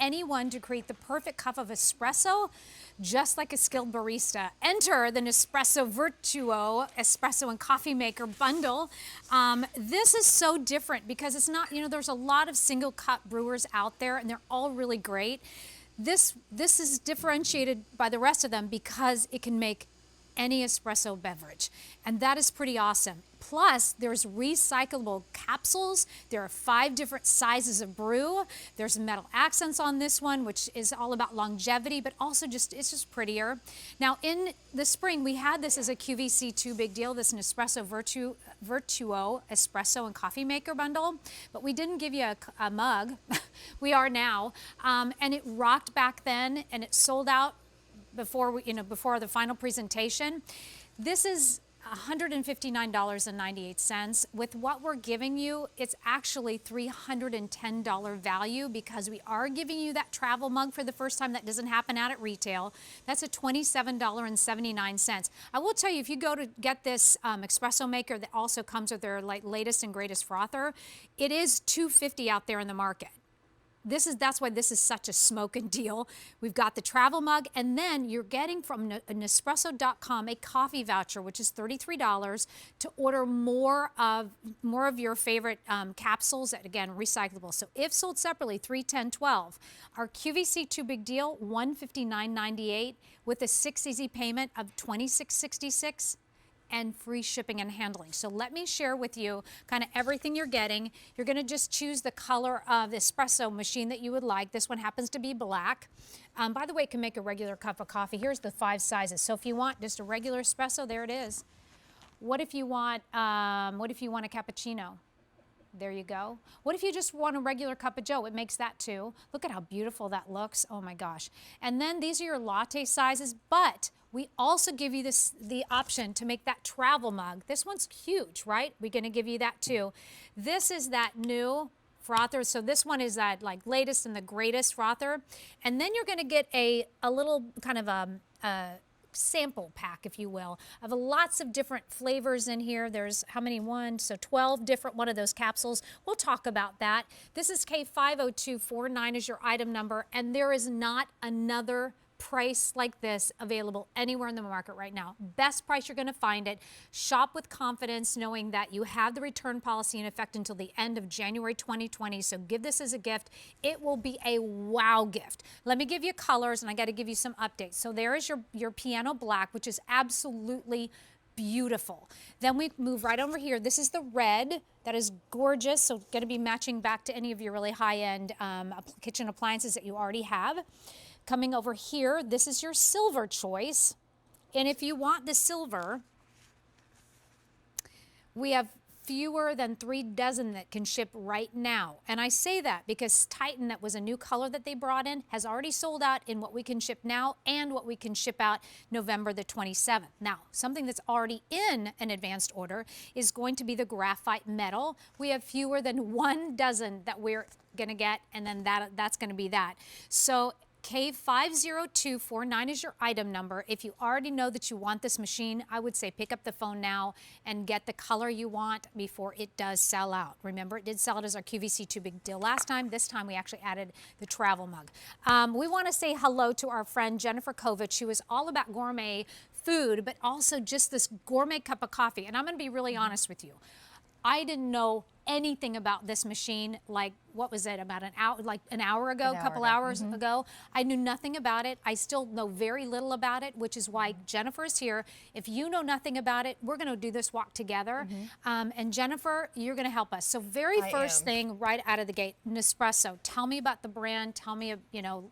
anyone to create the perfect cup of espresso, just like a skilled barista. Enter the Nespresso Vertuo Espresso and Coffee Maker bundle. This is so different because it's not, you know, there's a lot of single cup brewers out there and they're all really great. This is differentiated by the rest of them because it can make any espresso beverage, and that is pretty awesome. Plus, there's recyclable capsules. There are 5 different sizes of brew. There's metal accents on this one, which is all about longevity, but also it's just prettier. Now, in the spring, we had this as a QVC 2 big deal, this Nespresso Vertuo Espresso and Coffee Maker bundle, but we didn't give you a mug. We are now, and it rocked back then, and it sold out before the final presentation. This is $159.98. With what we're giving you, it's actually $310 value because we are giving you that travel mug for the first time. That doesn't happen out at retail. That's a $27.79. I will tell you, if you go to get this espresso maker that also comes with their latest and greatest frother, it is $250 out there in the market. That's why this is such a smoking deal. We've got the travel mug, and then you're getting from Nespresso.com a coffee voucher, which is $33 to order more of your favorite capsules that, again, recyclable. So if sold separately, $3, $10, $12. Our QVC 2 big deal, $159.98 with a 6 easy payment of $26.66. And free shipping and handling. So let me share with you kind of everything you're getting. You're going to just choose the color of the espresso machine that you would like. This one happens to be black. By the way, it can make a regular cup of coffee. Here's the 5 sizes. So if you want just a regular espresso, there it is. What if you want a cappuccino? There you go. What if you just want a regular cup of joe? It makes that too. Look at how beautiful that looks. Oh my gosh. And then these are your latte sizes, but we also give you the option to make that travel mug. This one's huge, right? We're going to give you that too. This is that new frother. So this one is that latest and the greatest frother. And then you're going to get a little kind of a sample pack, if you will, of lots of different flavors in here. There's how many? 12 different one of those capsules. We'll talk about that. This is K50249 is your item number, and there is not another price like this available anywhere in the market right now. Best price you're going to find it. Shop with confidence knowing that you have the return policy in effect until the end of January 2020. So give this as a gift. It will be a wow gift. Let me give you colors, and I got to give you some updates. So there is your piano black, which is absolutely beautiful. Then we move right over here. This is the red. That is gorgeous. So going to be matching back to any of your really high-end kitchen appliances that you already have. Coming over here, this is your silver choice. And if you want the silver, we have fewer than 3 dozen that can ship right now. And I say that because Titan, that was a new color that they brought in, has already sold out in what we can ship now and what we can ship out November the 27th. Now, something that's already in an advanced order is going to be the graphite metal. We have fewer than 1 dozen that we're gonna get, and then that's gonna be that. So K50249 is your item number. If you already know that you want this machine, I would say pick up the phone now and get the color you want before it does sell out. Remember, it did sell out as our QVC 2 big deal last time. This time we actually added the travel mug. We want to say hello to our friend Jennifer Kovich, who is all about gourmet food, but also just this gourmet cup of coffee. And I'm going to be really honest with you. I didn't know anything about this machine, what was it, about an hour ago, a couple hours ago. I knew nothing about it. I still know very little about it, which is why Jennifer is here. If you know nothing about it, we're going to do this walk together. And Jennifer, you're going to help us. So first thing right out of the gate, Nespresso. Tell me about the brand. Tell me,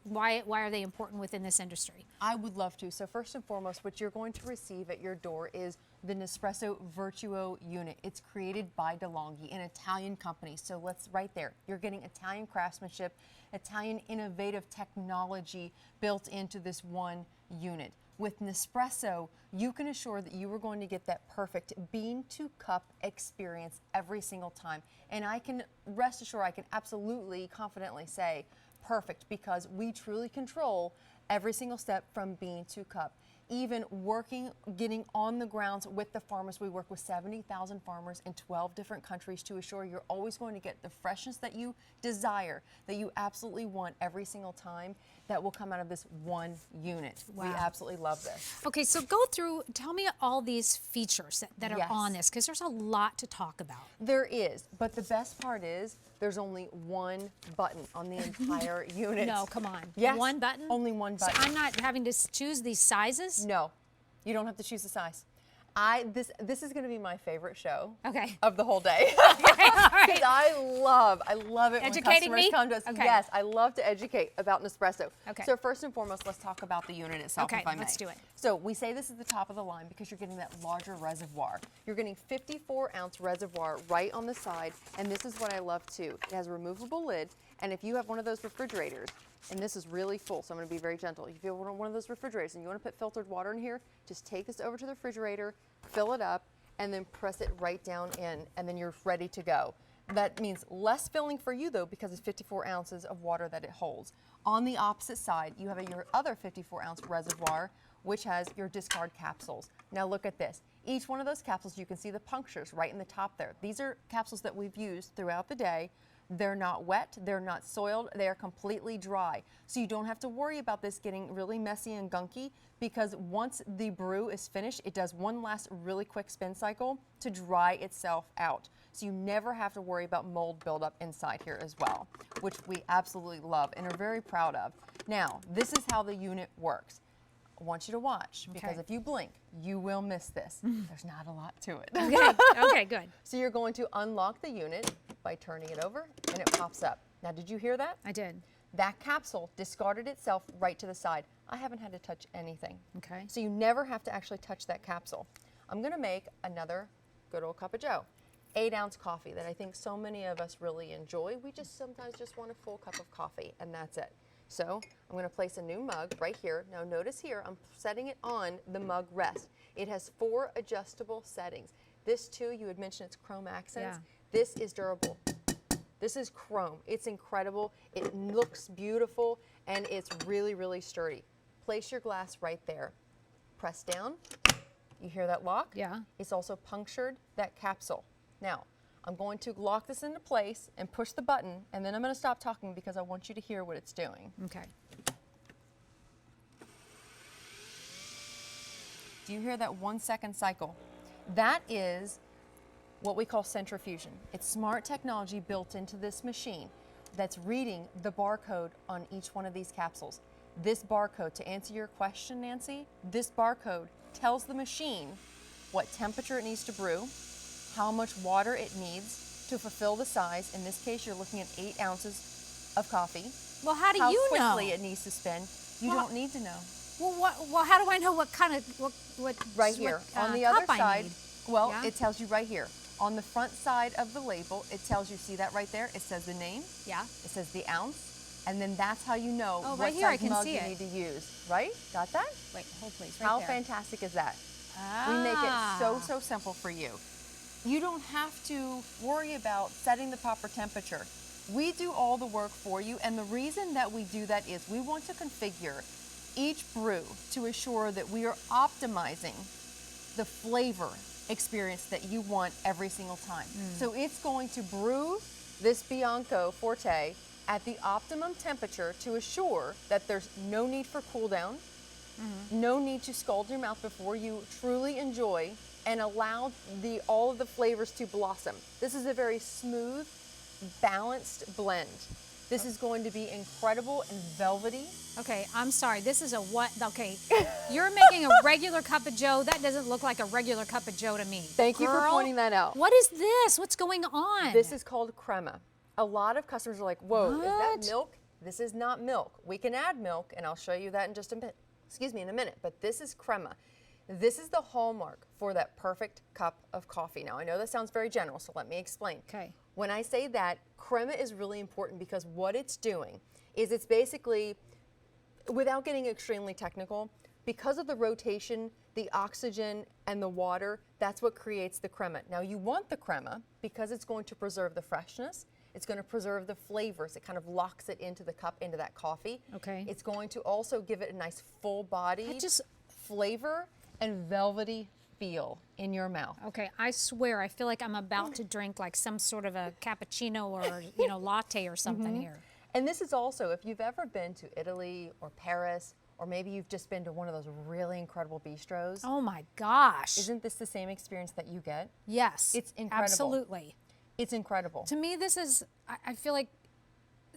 why are they important within this industry? I would love to. So first and foremost, what you're going to receive at your door is the Nespresso Vertuo unit. It's created by DeLonghi, an Italian company. So right there, you're getting Italian craftsmanship, Italian innovative technology built into this one unit. With Nespresso, you can assure that you are going to get that perfect bean to cup experience every single time. And I can rest assured, I can absolutely confidently say perfect, because we truly control every single step from bean to cup. even working, getting on the grounds with the farmers. We work with 70,000 farmers in 12 different countries to assure you're always going to get the freshness that you desire, that you absolutely want every single time, that will come out of this one unit. Wow. We absolutely love this. Okay, so go through, tell me all these features that are Yes. on this, because there's a lot to talk about. There is, but the best part is there's only one button on the entire unit. No, come on. Yes, One button? only one button. So I'm not having to choose these sizes? No, you don't have to choose the size. This is going to be my favorite show Okay. of the whole day. Okay, all right. Because I love it Educating when customers me? come to us. Okay. Yes, I love to educate about Nespresso. Okay. So first and foremost, let's talk about the unit itself, Okay, if I may. let's do it. So we say this is the top of the line because you're getting that larger reservoir. You're getting 54-ounce reservoir right on the side, and this is what I love too. It has a removable lid, and if you have one of those refrigerators, and this is really full, so I'm going to be very gentle. If you have one of those refrigerators and you want to put filtered water in here, just take this over to the refrigerator, fill it up, and then press it right down in, and then you're ready to go. That means less filling for you though, because it's 54 ounces of water that it holds. On the opposite side, you have your other 54-ounce reservoir, which has your discard capsules. Now look at this. Each one of those capsules, you can see the punctures right in the top there. These are capsules that we've used throughout the day. They're not wet, they're not soiled, they are completely dry. So you don't have to worry about this getting really messy and gunky, because once the brew is finished, it does one last really quick spin cycle to dry itself out. So you never have to worry about mold buildup inside here as well, which we absolutely love and are very proud of. Now, this is how the unit works. I want you to watch, because Okay. if you blink, you will miss this. There's not a lot to it. Okay, okay, good. So you're going to unlock the unit by turning it over, and it pops up. Now, did you hear that? I did. That capsule discarded itself right to the side. I haven't had to touch anything. Okay. So you never have to actually touch that capsule. I'm going to make another good old cup of joe. 8-ounce coffee that I think so many of us really enjoy. We just sometimes just want a full cup of coffee, and that's it. So I'm going to place a new mug right here. Now notice here, I'm setting it on the mug rest. It has 4 adjustable settings. This too, you had mentioned it's chrome accents. Yeah. This is durable. This is chrome. It's incredible. It looks beautiful, and it's really, really sturdy. Place your glass right there. Press down. You hear that lock? Yeah. It's also punctured that capsule. Now, I'm going to lock this into place and push the button, and then I'm going to stop talking because I want you to hear what it's doing. Okay. Do you hear that 1-second cycle? That is what we call centrifusion. It's smart technology built into this machine that's reading the barcode on each one of these capsules. This barcode, to answer your question, Nancy, this barcode tells the machine what temperature it needs to brew, how much water it needs to fulfill the size. In this case, you're looking at 8 ounces of coffee. Well, how do How you know? quickly it needs to spin. You Well, don't need to know. Well, how do I know what kind of, what Right here. what, On the cup other I side, need? well, Yeah? it tells you right here. On the front side of the label, it tells you, see that right there? It says the name, Yeah. it says the ounce, and then that's how you know Oh, what right here, I size can mug see you it. need to use. Right? Got that? Wait, hold please, right How there. fantastic is that? Ah. We make it so simple for you. You don't have to worry about setting the proper temperature. We do all the work for you, and the reason that we do that is we want to configure each brew to assure that we are optimizing the flavor experience that you want every single time. So it's going to brew this Bianco Forte at the optimum temperature to assure that there's no need for cool down, no need to scald your mouth before you truly enjoy and allow all of the flavors to blossom. This is a very smooth, balanced blend. This is going to be incredible and velvety. Okay, I'm sorry. This is a what? Okay, you're making a regular cup of joe. That doesn't look like a regular cup of joe to me. Thank you for Girl, pointing that out. What is this? What's going on? This is called crema. A lot of customers are like, whoa, is What? that milk? This is not milk. We can add milk, and I'll show you that in just a minute. Excuse me, in a minute. But this is crema. This is the hallmark for that perfect cup of coffee. Now, I know that sounds very general, so let me explain. Okay. When I say that, crema is really important because what it's doing is it's basically, without getting extremely technical, because of the rotation, the oxygen, and the water, that's what creates the crema. Now, you want the crema because it's going to preserve the freshness. It's going to preserve the flavors. It kind of locks it into the cup, into that coffee. Okay. It's going to also give it a nice full body. That just flavor and velvety feel in your mouth. Okay, I swear, I feel like I'm about to drink like some sort of a cappuccino or, you know, latte or something here. And this is also, if you've ever been to Italy or Paris, or maybe you've just been to one of those really incredible bistros. Oh my gosh. Isn't this the same experience that you get? Yes. It's incredible. Absolutely. It's incredible. To me, this is, I feel like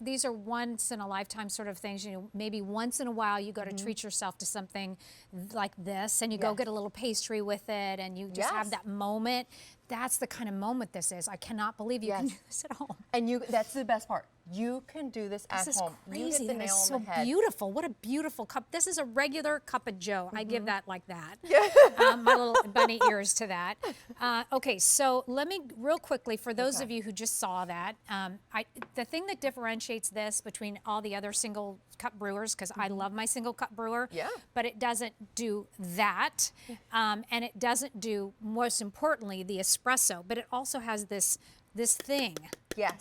these are once in a lifetime sort of things. You know, maybe once in a while you go to treat yourself to something like this, and you go get a little pastry with it, and you just have that moment. That's the kind of moment this is. I cannot believe you can do this at home. And that's the best part. You can do this at home. This is crazy. You hit the That nail is on so the head. beautiful. What a beautiful cup. This is a regular cup of Joe. I give that like that. My little bunny ears to that. Okay, so let me real quickly, for those of you who just saw that, the thing that differentiates this between all the other single cup brewers, because I love my single cup brewer, but it doesn't do that, and it doesn't do, most importantly, the espresso, but it also has this thing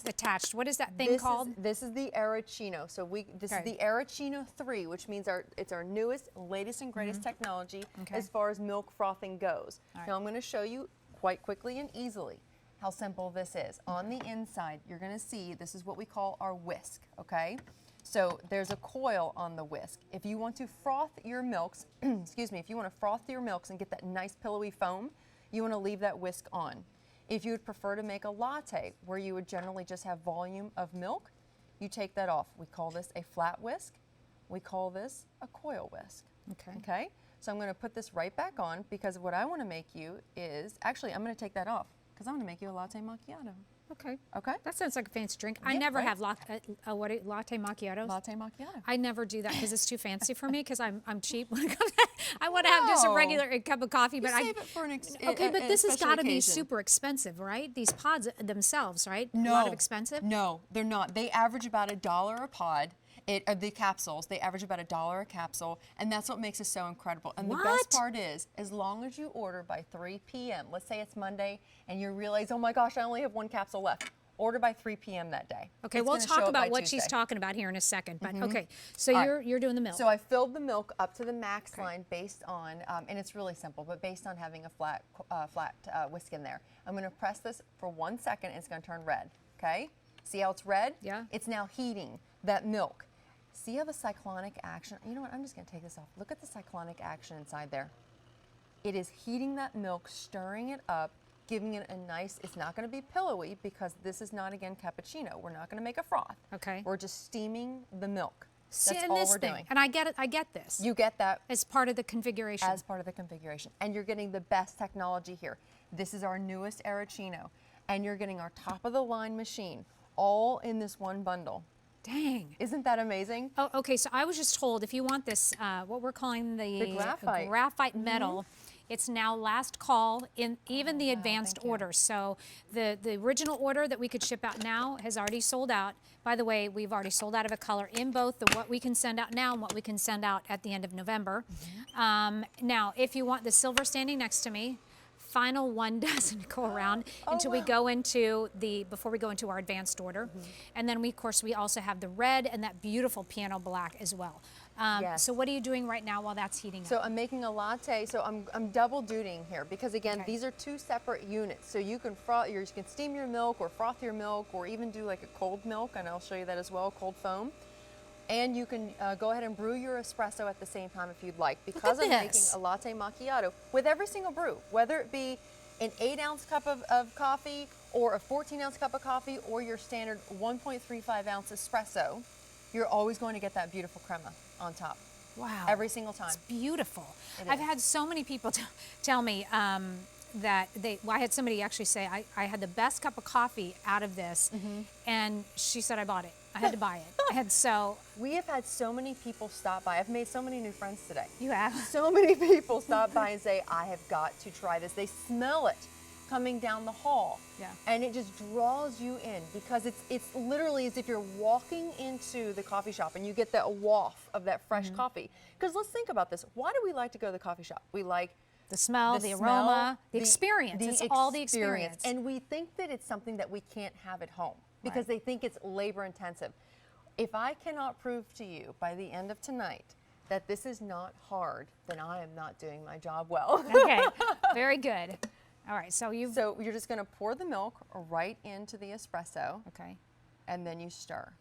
attached. What is that thing called? This is the Arancino. So this is the Arancino 3, which means it's our newest, latest and greatest technology as far as milk frothing goes. Now I'm going to show you quite quickly and easily how simple this is. On the inside, you're going to see this is what we call our whisk, okay? So there's a coil on the whisk. If you want to froth your milks, excuse me, if you want to froth your milks and get that nice pillowy foam, you want to leave that whisk on. If you would prefer to make a latte where you would generally just have volume of milk, you take that off. We call this a flat whisk. We call this a coil whisk. Okay? So I'm going to put this right back on, because what I want to make you is, actually I'm going to take that off because I'm going to make you a latte macchiato. Okay. Okay. That sounds like a fancy drink. I never have latte macchiatos. Latte macchiato. I never do that because it's too fancy for me, because I'm cheap when it comes to, I want to have just a regular cup of coffee, but save it for an okay, but this has got to be occasion. super expensive, right? These pods themselves, right? No. A lot of expensive? No, they're not. They average about $1 a pod. The capsules, they average about $1 a capsule, and that's what makes it so incredible. And the best part is, as long as you order by 3 p.m., let's say it's Monday, and you realize, oh my gosh, I only have 1 capsule left. Order by 3 p.m. that day. Okay, we'll talk about what she's talking about here in a second. But okay, so you're doing the milk. So I filled the milk up to the max line based on, and it's really simple, but based on having a flat whisk in there. I'm going to press this for 1 second, and it's going to turn red. Okay, see how it's red? Yeah. It's now heating that milk. See how the cyclonic action, you know what, I'm just going to take this off. Look at the cyclonic action inside there. It is heating that milk, stirring it up, giving it a nice, it's not going to be pillowy, because this is not, again, cappuccino. We're not going to make a froth. Okay. We're just steaming the milk. See, That's and all this we're thing, doing. and I get it. I get this. You get that as part of the configuration. as part of the configuration. And you're getting the best technology here. This is our newest Arancino. And you're getting our top-of-the-line machine, all in this one bundle. Dang. Isn't that amazing? Oh, okay, so I was just told if you want this, what we're calling the graphite metal, it's now last call in even the advanced order. So the original order that we could ship out now has already sold out. By the way, we've already sold out of a color in both the what we can send out now and what we can send out at the end of November. Now, if you want the silver standing next to me, final one doesn't go around until we go into before we go into our advanced order. And then we, of course, we also have the red and that beautiful piano black as well. So what are you doing right now while that's heating up? So I'm making a latte. So I'm double dutying here, because again, these are 2 separate units. So you can you can steam your milk or froth your milk, or even do like a cold milk, and I'll show you that as well, cold foam. And you can go ahead and brew your espresso at the same time if you'd like, because I'm making a latte macchiato with every single brew, whether it be an 8-ounce cup of coffee, or a 14-ounce cup of coffee, or your standard 1.35-ounce espresso. You're always going to get that beautiful crema on top. Wow. Every single time. It's beautiful. I've had so many people tell me that I had somebody actually say, I had the best cup of coffee out of this, and she said I bought it. I had to buy it. And so we have had so many people stop by. I've made so many new friends today. You have? So many people stop by and say, I have got to try this. They smell it coming down the hall. Yeah. And it just draws you in, because it's literally as if you're walking into the coffee shop and you get that waft of that fresh coffee. Because let's think about this. Why do we like to go to the coffee shop? We like the smell, the aroma, the experience. It's all the experience. And we think that it's something that we can't have at home, because they think it's labor intensive. If I cannot prove to you by the end of tonight that this is not hard, then I am not doing my job well. Okay, very good. All right, so So you're just going to pour the milk right into the espresso, okay. and then you stir.